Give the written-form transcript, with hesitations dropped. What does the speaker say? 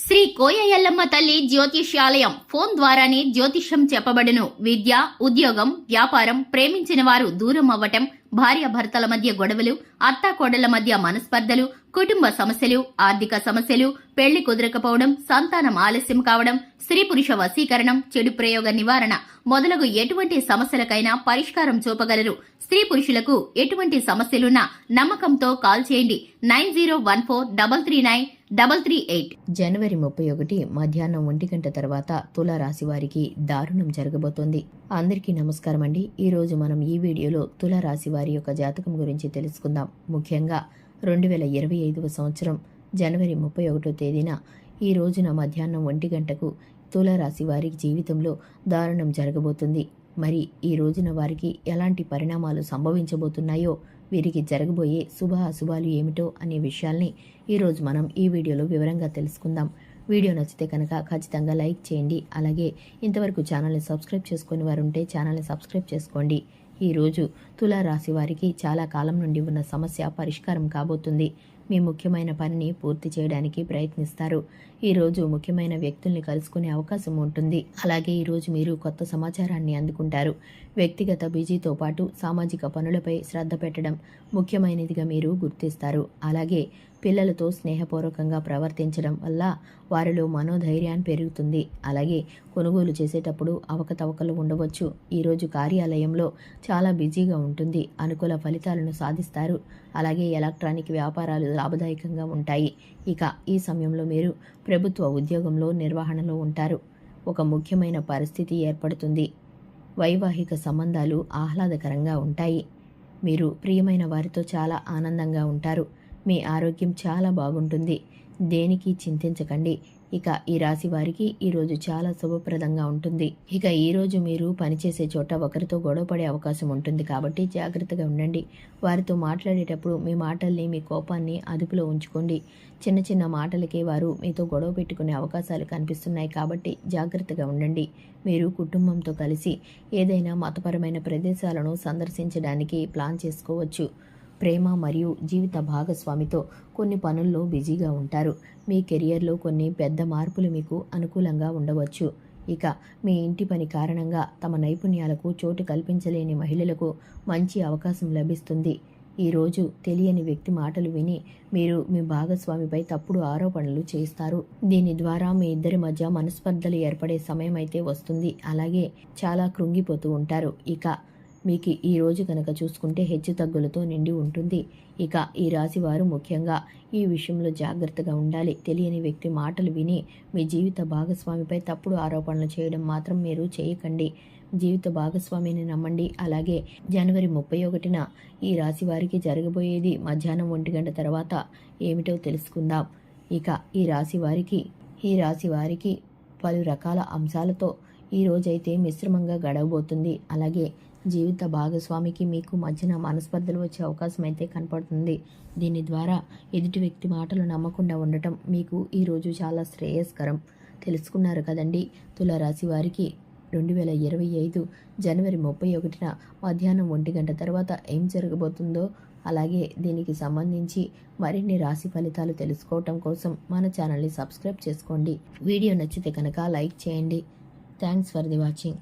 శ్రీ కోయ ఎల్లమ్మ తల్లి జ్యోతిష్యాలయం ఫోన్ ద్వారానే జ్యోతిష్యం చెప్పబడును. విద్య, ఉద్యోగం, వ్యాపారం, ప్రేమించిన వారు దూరం అవ్వటం, భార్యాభర్తల మధ్య గొడవలు, అత్తాకోడళ్ల మధ్య మనస్పర్ధలు, కుటుంబ సమస్యలు, ఆర్థిక సమస్యలు, పెళ్లి కుదరకపోవడం, సంతానం ఆలస్యం కావడం, స్త్రీ పురుష వశీకరణం, చెడు ప్రయోగ నివారణ మొదలగు ఎటువంటి సమస్యలకైనా పరిష్కారం చూపగలరు. స్త్రీ పురుషులకు ఎటువంటి సమస్యలున్నా నమ్మకంతో కాల్ చేయండి. 9014339338. జనవరి 31 మధ్యాహ్నం 1 గంట తర్వాత తుల రాశి వారికి దారుణం జరగబోతోంది. అందరికీ నమస్కారం అండి. ఈ రోజు మనం ఈ వీడియోలో తుల రాశి వారి యొక్క జాతకం గురించి తెలుసుకుందాం. ముఖ్యంగా 2025వ సంవత్సరం జనవరి 31వ తేదీన ఈ రోజున మధ్యాహ్నం 1 గంటకు తుల రాశి వారి జీవితంలో దారుణం జరగబోతుంది. మరి ఈ రోజున వారికి ఎలాంటి పరిణామాలు సంభవించబోతున్నాయో, వీరికి జరగబోయే శుభ అశుభాలు ఏమిటో అనే విషయాల్ని ఈరోజు మనం ఈ వీడియోలో వివరంగా తెలుసుకుందాం. వీడియో నచ్చితే కనుక ఖచ్చితంగా లైక్ చేయండి. అలాగే ఇంతవరకు ఛానల్ని సబ్స్క్రైబ్ చేసుకుని వారు ఉంటే ఛానల్ని సబ్స్క్రైబ్ చేసుకోండి. ఈరోజు తులా రాశి వారికి చాలా కాలం నుండి ఉన్న సమస్య పరిష్కారం కాబోతుంది. మీ ముఖ్యమైన పనిని పూర్తి చేయడానికి ప్రయత్నిస్తారు. ఈరోజు ముఖ్యమైన వ్యక్తుల్ని కలుసుకునే అవకాశం ఉంటుంది. అలాగే ఈరోజు మీరు కొత్త సమాచారాన్ని అందుకుంటారు. వ్యక్తిగత బిజీతో పాటు సామాజిక పనులపై శ్రద్ధ పెట్టడం ముఖ్యమైనదిగా మీరు గుర్తిస్తారు. అలాగే పిల్లలతో స్నేహపూర్వకంగా ప్రవర్తించడం వల్ల వారిలో మనోధైర్యాన్ని పెరుగుతుంది. అలాగే కొనుగోలు చేసేటప్పుడు అవకతవకలు ఉండవచ్చు. ఈరోజు కార్యాలయంలో చాలా బిజీగా ఉంటుంది. అనుకూల ఫలితాలను సాధిస్తారు. అలాగే ఎలక్ట్రానిక్ వ్యాపారాలు లాభదాయకంగా ఉంటాయి. ఇక ఈ సమయంలో మీరు ప్రభుత్వ ఉద్యోగంలో నిర్వహణలో ఉంటారు. ఒక ముఖ్యమైన పరిస్థితి ఏర్పడుతుంది. వైవాహిక సంబంధాలు ఆహ్లాదకరంగా ఉంటాయి. మీరు ప్రియమైన వారితో చాలా ఆనందంగా ఉంటారు. మీ ఆరోగ్యం చాలా బాగుంటుంది. దేనికి చింతించకండి. ఇక ఈ రాశి వారికి ఈరోజు చాలా శుభప్రదంగా ఉంటుంది. ఇక ఈరోజు మీరు పనిచేసే చోట ఒకరితో గొడవపడే అవకాశం ఉంటుంది. కాబట్టి జాగ్రత్తగా ఉండండి. వారితో మాట్లాడేటప్పుడు మీ మాటల్ని, మీ కోపాన్ని అదుపులో ఉంచుకోండి. చిన్న చిన్న మాటలకే వారు మీతో గొడవ పెట్టుకునే అవకాశాలు కనిపిస్తున్నాయి. కాబట్టి జాగ్రత్తగా ఉండండి. మీరు కుటుంబంతో కలిసి ఏదైనా మతపరమైన ప్రదేశాలను సందర్శించడానికి ప్లాన్ చేసుకోవచ్చు. ప్రేమ మరియు జీవిత భాగస్వామితో కొన్ని పనుల్లో బిజీగా ఉంటారు. మీ కెరియర్లో కొన్ని పెద్ద మార్పులు మీకు అనుకూలంగా ఉండవచ్చు. ఇక మీ ఇంటి పని కారణంగా తమ నైపుణ్యాలకు చోటు కల్పించలేని మహిళలకు మంచి అవకాశం లభిస్తుంది. ఈరోజు తెలియని వ్యక్తి మాటలు విని మీరు మీ భాగస్వామిపై తప్పుడు ఆరోపణలు చేస్తారు. దీని ద్వారా మీ ఇద్దరి మధ్య మనస్పర్ధలు ఏర్పడే సమయం అయితే వస్తుంది. అలాగే చాలా కృంగిపోతూ ఉంటారు. ఇక మీకు ఈ రోజు కనుక చూసుకుంటే హెచ్చుతగ్గులతో నిండి ఉంటుంది. ఇక ఈ రాశి వారు ముఖ్యంగా ఈ విషయంలో జాగ్రత్తగా ఉండాలి. తెలియని వ్యక్తి మాటలు విని మీ జీవిత భాగస్వామిపై తప్పుడు ఆరోపణలు చేయడం మాత్రం మీరు చేయకండి. జీవిత భాగస్వామిని నమ్మండి. అలాగే జనవరి 31న ఈ రాశి వారికి జరగబోయేది మధ్యాహ్నం 1 గంట తర్వాత ఏమిటో తెలుసుకుందాం. ఇక ఈ రాశి వారికి పలు రకాల అంశాలతో ఈ రోజైతే మిశ్రమంగా గడవబోతుంది. అలాగే జీవిత భాగస్వామికి మీకు మధ్యన మనస్పర్ధలు వచ్చే అవకాశం అయితే కనపడుతుంది. దీని ద్వారా ఎదుటి వ్యక్తి మాటలు నమ్మకుండా ఉండటం మీకు ఈరోజు చాలా శ్రేయస్కరం. తెలుసుకున్నారు కదండి. తులారాశి వారికి 2025 జనవరి 31న మధ్యాహ్నం 1 గంట తర్వాత ఏం జరగబోతుందో, అలాగే దీనికి సంబంధించి మరిన్ని రాశి ఫలితాలు తెలుసుకోవటం కోసం మన ఛానల్ని సబ్స్క్రైబ్ చేసుకోండి. వీడియో నచ్చితే కనుక లైక్ చేయండి. Thanks for the watching.